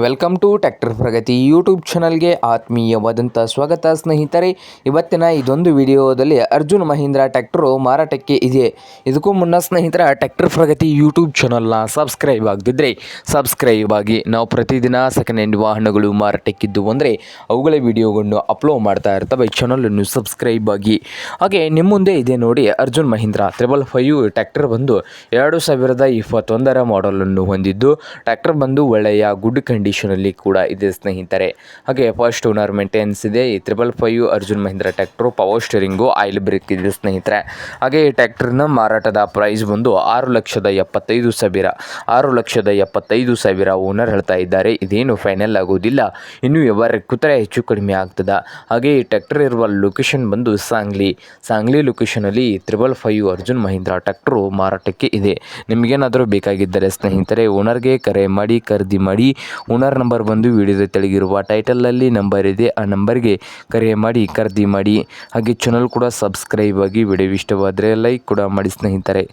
Welcome to tractor Pragati YouTube ಚಾನಲ್ಗೆ ಆತ್ಮೀಯವಾದಂಥ ಸ್ವಾಗತ ಸ್ನೇಹಿತರೆ. ಇವತ್ತಿನ ಇದೊಂದು ವಿಡಿಯೋದಲ್ಲಿ ಅರ್ಜುನ್ ಮಹೀಂದ್ರ ಟ್ರ್ಯಾಕ್ಟರು ಮಾರಾಟಕ್ಕೆ ಇದೆ. ಇದಕ್ಕೂ ಮುನ್ನ ಸ್ನೇಹಿತರ ಟ್ರ್ಯಾಕ್ಟರ್ ಪ್ರಗತಿ ಯೂಟ್ಯೂಬ್ ಚಾನಲ್ನ ಸಬ್ಸ್ಕ್ರೈಬ್ ಆಗದಿದ್ದರೆ ಸಬ್ಸ್ಕ್ರೈಬ್ ಆಗಿ. ನಾವು ಪ್ರತಿದಿನ ಸೆಕೆಂಡ್ ಹ್ಯಾಂಡ್ ವಾಹನಗಳು ಮಾರಾಟಕ್ಕಿದ್ದು ಅಂದರೆ ಅವುಗಳ ವಿಡಿಯೋಗಳನ್ನು ಅಪ್ಲೋಡ್ ಮಾಡ್ತಾ ಇರ್ತವೆ. ಚಾನಲನ್ನು ಸಬ್ಸ್ಕ್ರೈಬ್ ಆಗಿ. ಹಾಗೆ ನಿಮ್ಮ ಮುಂದೆ ಇದೆ ನೋಡಿ ಅರ್ಜುನ್ ಮಹೀಂದ್ರ 555 ಟ್ರ್ಯಾಕ್ಟರ್ ಬಂದು 2021 ಮಾಡಲನ್ನು ಹೊಂದಿದ್ದು ಟ್ರ್ಯಾಕ್ಟರ್ ಬಂದು ಒಳ್ಳೆಯ ಗುಡ್ ಕಂಡೀಷನಲ್ಲಿ ಕೂಡ ಇದೆ ಸ್ನೇಹಿತರೆ. ಹಾಗೆ ಫಸ್ಟ್ ಓನರ್ ಮೇಂಟೆನೆನ್ಸ್ ಇದೆ. ಈ 555 Arjun Mahindra tractor power steering oil brake ಇದೆ ಸ್ನೇಹಿತರೆ. ಹಾಗೆ ಈ ಟ್ರ್ಯಾಕ್ಟರ್ನ ಮಾರಾಟದ ಪ್ರೈಸ್ ಬಂದು 6,75,000 6,75,000 ಓನರ್ ಹೇಳ್ತಾ ಇದ್ದಾರೆ. ಇದೇನು ಫೈನಲ್ ಆಗೋದಿಲ್ಲ, ಇನ್ನೂ ವ್ಯವಹಾರ ಕೂತರೆ ಹೆಚ್ಚು ಕಡಿಮೆ ಆಗ್ತದೆ. ಹಾಗೆ ಈ ಟ್ರ್ಯಾಕ್ಟರ್ ಇರುವ ಲೊಕೇಶನ್ ಬಂದು ಸಾಂಗ್ಲಿ ಲೊಕೇಶನಲ್ಲಿ 555 ಅರ್ಜುನ್ ಮಹೀಂದ್ರ ಟ್ರ್ಯಾಕ್ಟರು ಮಾರಾಟಕ್ಕೆ ಇದೆ. ನಿಮಗೇನಾದರೂ ಬೇಕಾಗಿದ್ದರೆ ಸ್ನೇಹಿತರೆ ಓನರ್ಗೆ ಕರೆ ಮಾಡಿ ಖರೀದಿ ಮಾಡಿ. ಓನರ್ ನಂಬರ್ ಬಂದು ವಿಡಿಯೋದ ತೆಳಗಿರುವ ಟೈಟಲಲ್ಲಿ ನಂಬರ್ ಇದೆ, ಆ ನಂಬರ್ಗೆ ಕರೆ ಮಾಡಿ ಖರೀದಿ ಮಾಡಿ. ಹಾಗೆ ಚಾನಲ್ ಕೂಡ ಸಬ್ಸ್ಕ್ರೈಬ್ ಆಗಿ. ವಿಡಿಯೋ ಇಷ್ಟವಾದರೆ ಲೈಕ್ ಕೂಡ ಮಾಡಿ ಸ್ನೇಹಿತರೆ.